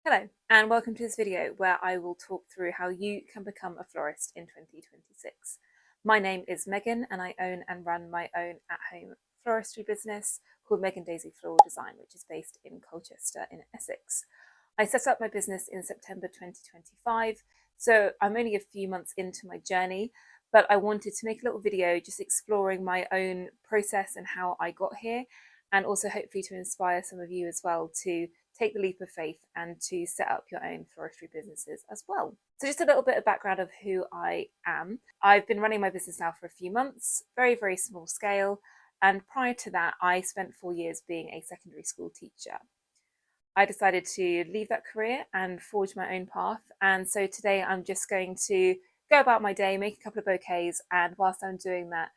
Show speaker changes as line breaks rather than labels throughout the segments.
Hello and welcome to this video where I will talk through how you can become a florist in 2026. My name is Megan and I own and run my own at-home floristry business called Daisy Floral Design, which is based in Colchester in Essex. I set up my business in September 2025, so I'm only a few months into my journey, but I wanted to make a little video just exploring my own process and how I got here, and also hopefully to inspire some of you as well to take the leap of faith and to set up your own floristry businesses as well. So just a little bit of background of who I am. I've been running my business now for a few months, very small scale, and prior to that I spent 4 years being a secondary school teacher. I decided to leave that career and forge my own path, and so today I'm just going to go about my day, make a couple of bouquets, and whilst I'm doing that,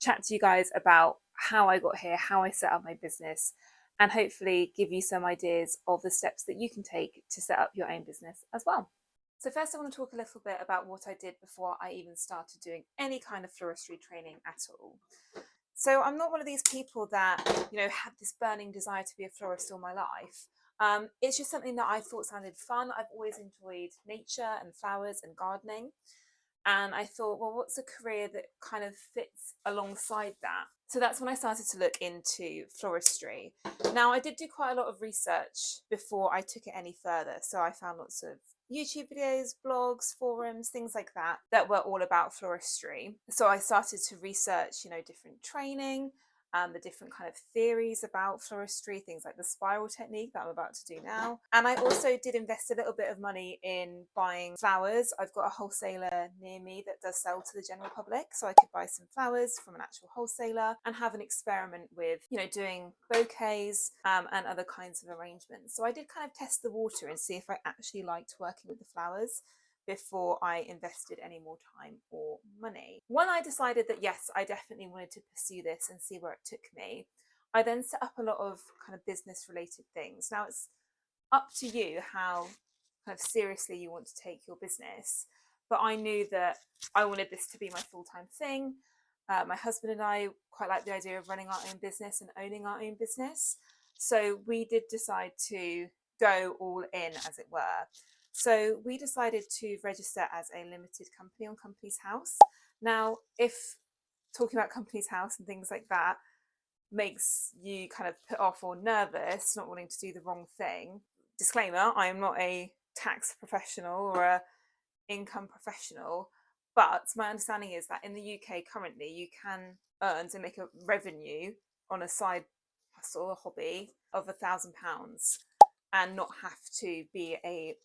chat to you guys about how I got here, how I set up my business, and hopefully give you some ideas of the steps that you can take to set up your own business as well. So first I want to talk a little bit about what I did before I even started doing any kind of floristry training at all. So I'm not one of these people that, had this burning desire to be a florist all my life. It's just something that I thought sounded fun. I've always enjoyed nature and flowers and gardening. And I thought, well, what's a career that kind of fits alongside that? So that's when I started to look into floristry. Now, I did do quite a lot of research before I took it any further. So I found lots of YouTube videos, blogs, forums, things like that, that were all about floristry. So I started to research, different training, the different kind of theories about floristry, things like the spiral technique that I'm about to do now. And I also did invest a little bit of money in buying flowers. I've got a wholesaler near me that does sell to the general public, so I could buy some flowers from an actual wholesaler and have an experiment with, doing bouquets and other kinds of arrangements. So I did kind of test the water and see if I actually liked working with the flowers before I invested any more time or money. When I decided that yes, I definitely wanted to pursue this and see where it took me, I then set up a lot of kind of business related things. Now it's up to you how kind of seriously you want to take your business, but I knew that I wanted this to be my full-time thing. My husband and I quite like the idea of running our own business and owning our own business. So we did decide to go all in, as it were. So we decided to register as a limited company on Companies House. Now, if talking about Companies House and things like that makes you kind of put off or nervous, not wanting to do the wrong thing, disclaimer, I am not a tax professional or a income professional, but my understanding is that in the UK currently you can earn and make a revenue on a side hustle, a hobby of £1,000 and not have to be a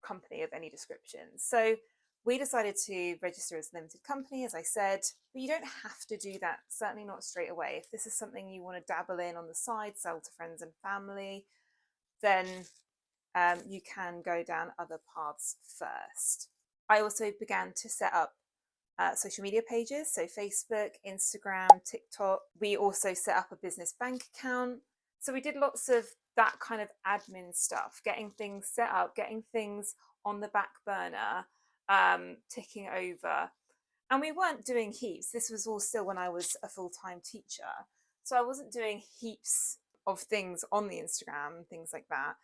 company of any description. So we decided to register as a limited company, as I said, but you don't have to do that, certainly not straight away. If this is something you want to dabble in on the side, sell to friends and family, then you can go down other paths first. I also began to set up social media pages, so Facebook, Instagram, TikTok. We also set up a business bank account. So we did lots of that kind of admin stuff, getting things set up, getting things on the back burner, ticking over. And we weren't doing heaps. This was all still when I was a full-time teacher. So I wasn't doing heaps of things on the Instagram, things like that.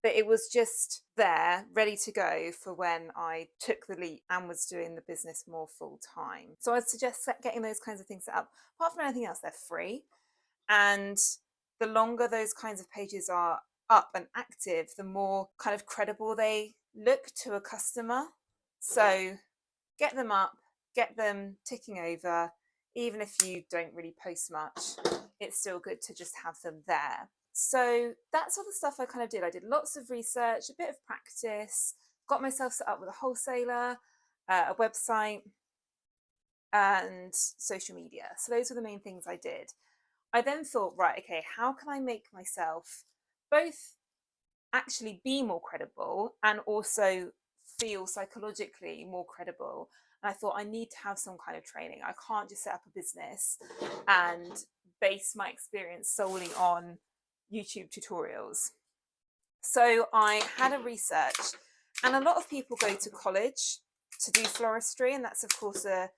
But it was just there, ready to go for when I took the leap and was doing the business more full-time. So I'd suggest getting those kinds of things set up. Apart from anything else, they're free. And the longer those kinds of pages are up and active, the more kind of credible they look to a customer. So get them up, get them ticking over. Even if you don't really post much, it's still good to just have them there. So that's all the stuff I kind of did. I did lots of research, a bit of practice, got myself set up with a wholesaler, a website, and social media. So those were the main things I did. I then thought, right, okay, how can I make myself both actually be more credible and also feel psychologically more credible? And I thought I need to have some kind of training. I can't just set up a business and base my experience solely on YouTube tutorials. So I had a research, and a lot of people go to college to do floristry, and that's of course a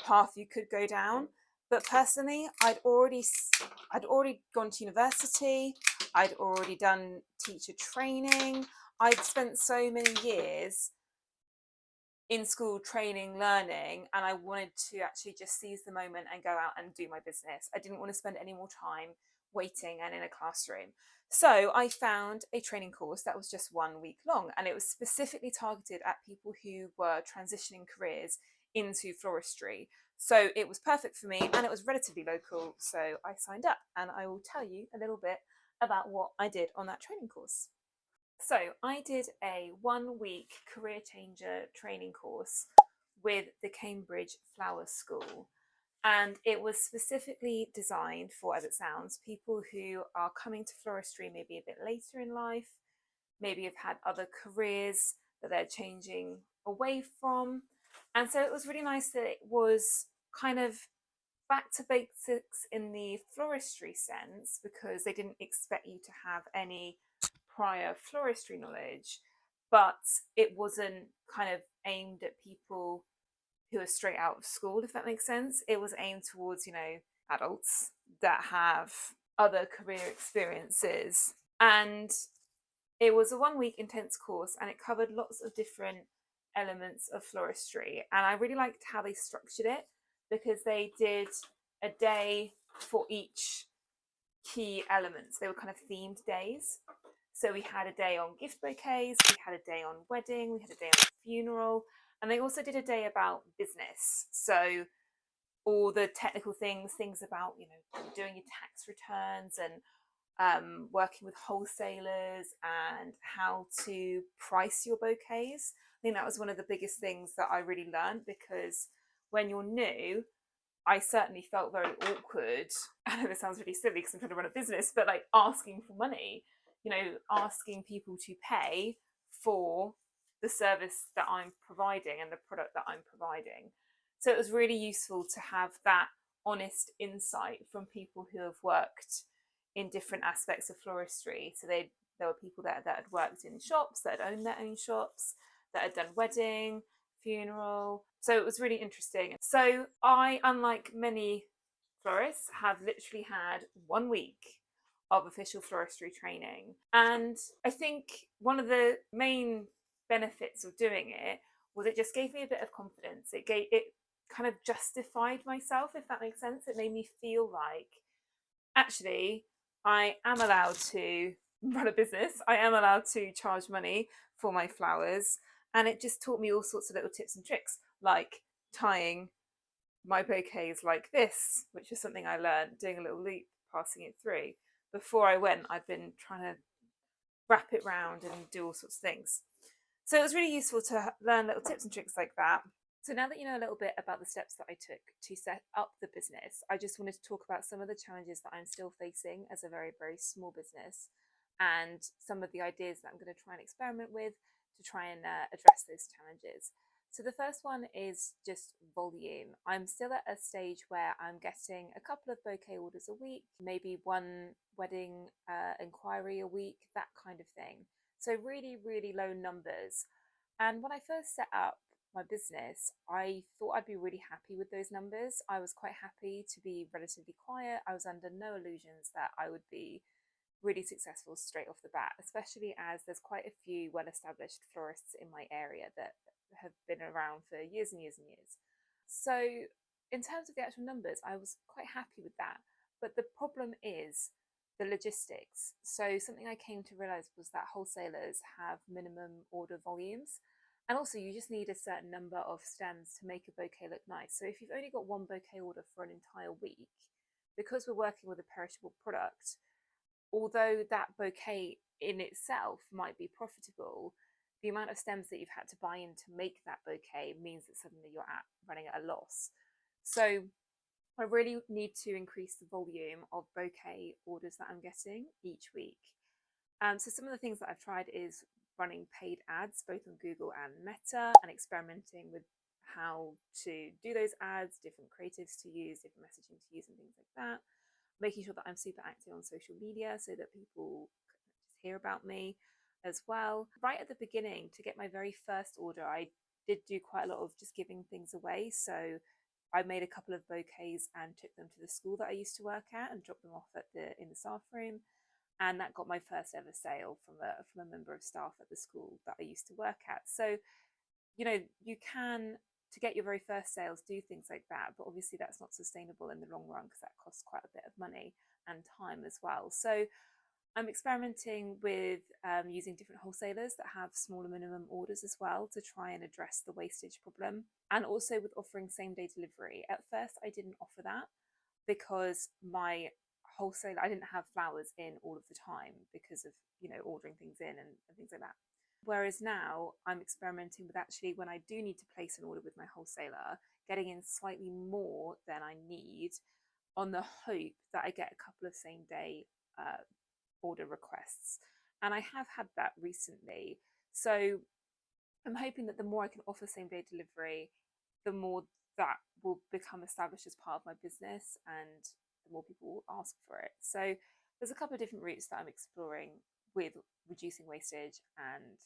path you could go down. But personally, I'd already gone to university. I'd already done teacher training. I'd spent so many years in school training, learning, and I wanted to actually just seize the moment and go out and do my business. I didn't want to spend any more time waiting and in a classroom. So I found a training course that was just 1 week long, and it was specifically targeted at people who were transitioning careers into floristry. So it was perfect for me and it was relatively local. So I signed up, and I will tell you a little bit about what I did on that training course. So I did a 1 week career changer training course with the Cambridge Flower School. And it was specifically designed for, as it sounds, people who are coming to floristry maybe a bit later in life, maybe have had other careers that they're changing away from. And so it was really nice that it was kind of back to basics in the floristry sense, because they didn't expect you to have any prior floristry knowledge, but it wasn't kind of aimed at people who are straight out of school, if that makes sense. It was aimed towards, adults that have other career experiences. And it was a 1 week intense course, and it covered lots of different elements of floristry. And I really liked how they structured it, because they did a day for each key elements. They were kind of themed days. So we had a day on gift bouquets, we had a day on wedding, we had a day on funeral, and they also did a day about business. So all the technical things about, doing your tax returns and working with wholesalers and how to price your bouquets. I think that was one of the biggest things that I really learned, because when you're new, I certainly felt very awkward. I know this sounds really silly because I'm trying to run a business, but like asking for money, asking people to pay for the service that I'm providing and the product that I'm providing. So it was really useful to have that honest insight from people who have worked in different aspects of floristry. So there were people that had worked in shops, that had owned their own shops, that had done wedding, funeral. So it was really interesting. So I, unlike many florists, have literally had 1 week of official floristry training. And I think one of the main benefits of doing it was it just gave me a bit of confidence. It kind of justified myself, if that makes sense. It made me feel like, actually, I am allowed to run a business. I am allowed to charge money for my flowers. And it just taught me all sorts of little tips and tricks, like tying my bouquets like this, which is something I learned doing a little loop, passing it through. Before I went, I'd been trying to wrap it round and do all sorts of things. So it was really useful to learn little tips and tricks like that. So now that you know a little bit about the steps that I took to set up the business, I just wanted to talk about some of the challenges that I'm still facing as a very, very small business, and some of the ideas that I'm going to try and experiment with to try and address those challenges. So the first one is just volume. I'm still at a stage where I'm getting a couple of bouquet orders a week, maybe one wedding inquiry a week, that kind of thing. So really, really low numbers. And when I first set up my business, I thought I'd be really happy with those numbers. I was quite happy to be relatively quiet. I was under no illusions that I would be really successful straight off the bat, especially as there's quite a few well-established florists in my area that have been around for years and years and years. So in terms of the actual numbers, I was quite happy with that. But the problem is the logistics. So something I came to realize was that wholesalers have minimum order volumes. And also you just need a certain number of stems to make a bouquet look nice. So if you've only got one bouquet order for an entire week, because we're working with a perishable product, although that bouquet in itself might be profitable, the amount of stems that you've had to buy in to make that bouquet means that suddenly you're running at a loss. So I really need to increase the volume of bouquet orders that I'm getting each week. So some of the things that I've tried is running paid ads both on Google and Meta, and experimenting with how to do those ads, different creatives to use, different messaging to use, and things like that. Making sure that I'm super active on social media so that people just hear about me as well. Right at the beginning, to get my very first order, I did do quite a lot of just giving things away. So I made a couple of bouquets and took them to the school that I used to work at and dropped them off in the staff room. and that got my first ever sale from a member of staff at the school that I used to work at. So, you know, you can, to get your very first sales, do things like that, but obviously that's not sustainable in the long run because that costs quite a bit of money and time as well. So I'm experimenting with using different wholesalers that have smaller minimum orders as well to try and address the wastage problem, and also with offering same day delivery. At first I didn't offer that because my wholesaler, I didn't have flowers in all of the time because of, you know, ordering things in and things like that. Whereas now I'm experimenting with, actually, when I do need to place an order with my wholesaler, getting in slightly more than I need on the hope that I get a couple of same day order requests. And I have had that recently. So I'm hoping that the more I can offer same day delivery, the more that will become established as part of my business and the more people will ask for it. So there's a couple of different routes that I'm exploring with reducing wastage and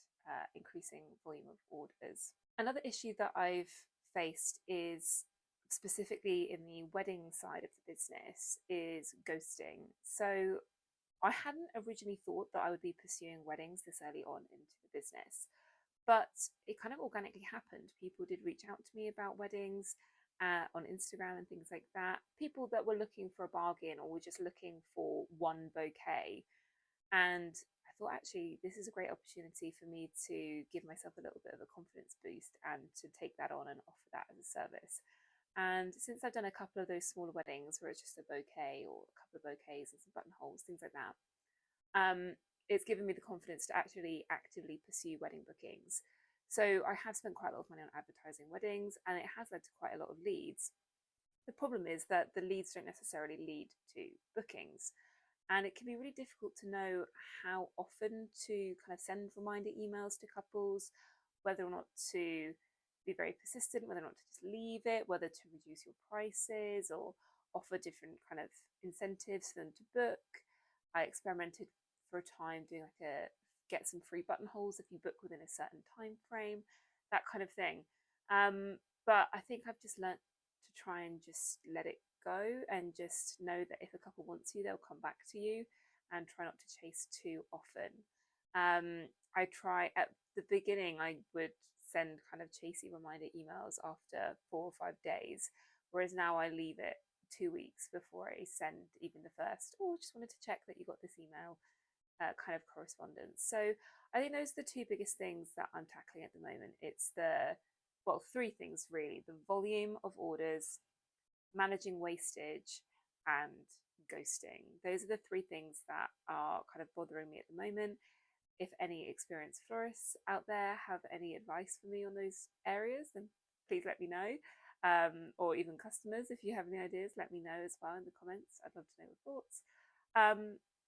increasing volume of orders. Another issue that I've faced is, specifically in the wedding side of the business, is ghosting. So I hadn't originally thought that I would be pursuing weddings this early on into the business, but it kind of organically happened. People did reach out to me about weddings on Instagram and things like that. People that were looking for a bargain or were just looking for one bouquet. And I thought, actually, this is a great opportunity for me to give myself a little bit of a confidence boost and to take that on and offer that as a service. And since I've done a couple of those smaller weddings where it's just a bouquet or a couple of bouquets and some buttonholes, things like that, it's given me the confidence to actually actively pursue wedding bookings. So I have spent quite a lot of money on advertising weddings, and it has led to quite a lot of leads. The problem is that the leads don't necessarily lead to bookings, and it can be really difficult to know how often to kind of send reminder emails to couples, whether or not to be very persistent, whether or not to just leave it, whether to reduce your prices or offer different kind of incentives for them to book. I experimented for a time doing like a get some free buttonholes if you book within a certain time frame, that kind of thing. But I think I've just learnt to try and just let it go and just know that if a couple wants you, they'll come back to you, and try not to chase too often. I try at the beginning, I would send kind of chasey reminder emails after 4 or 5 days, whereas now I leave it 2 weeks before I send even the first, oh, just wanted to check that you got this email kind of correspondence. So I think those are the two biggest things that I'm tackling at the moment. It's well, three things really: the volume of orders, managing wastage, and ghosting. Those are the three things that are kind of bothering me at the moment. If any experienced florists out there have any advice for me on those areas, then please let me know. Or even customers, if you have any ideas, let me know as well in the comments. I'd love to know your thoughts.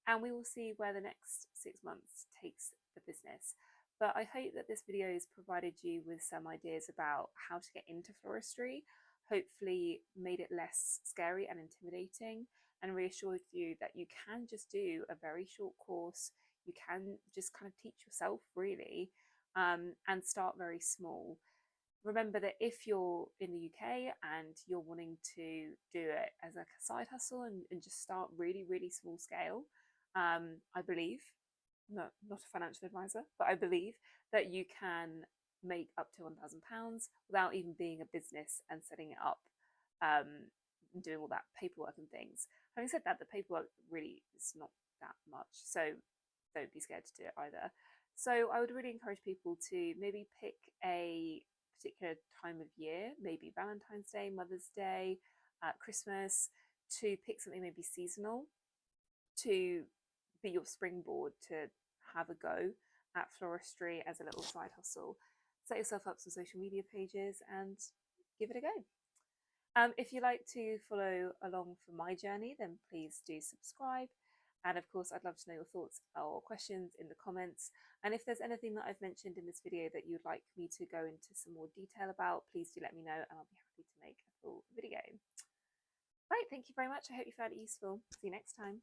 And we will see where the next 6 months takes the business. But I hope that this video has provided you with some ideas about how to get into floristry, hopefully made it less scary and intimidating, and reassured you that you can just do a very short course. You can just kind of teach yourself, really, and start very small. Remember that if you're in the UK and you're wanting to do it as like a side hustle and just start really, really small scale, I believe, not a financial advisor, but I believe that you can make up to £1,000 without even being a business and setting it up, and doing all that paperwork and things. Having said that, the paperwork really is not that much, so don't be scared to do it either. So I would really encourage people to maybe pick a particular time of year, maybe Valentine's Day, Mother's Day, Christmas, to pick something maybe seasonal to be your springboard to have a go at floristry as a little side hustle. Set yourself up some social media pages and give it a go. If you like to follow along for my journey, then please do subscribe. And of course, I'd love to know your thoughts or questions in the comments. And if there's anything that I've mentioned in this video that you'd like me to go into some more detail about, please do let me know and I'll be happy to make a full video. Right, thank you very much. I hope you found it useful. See you next time.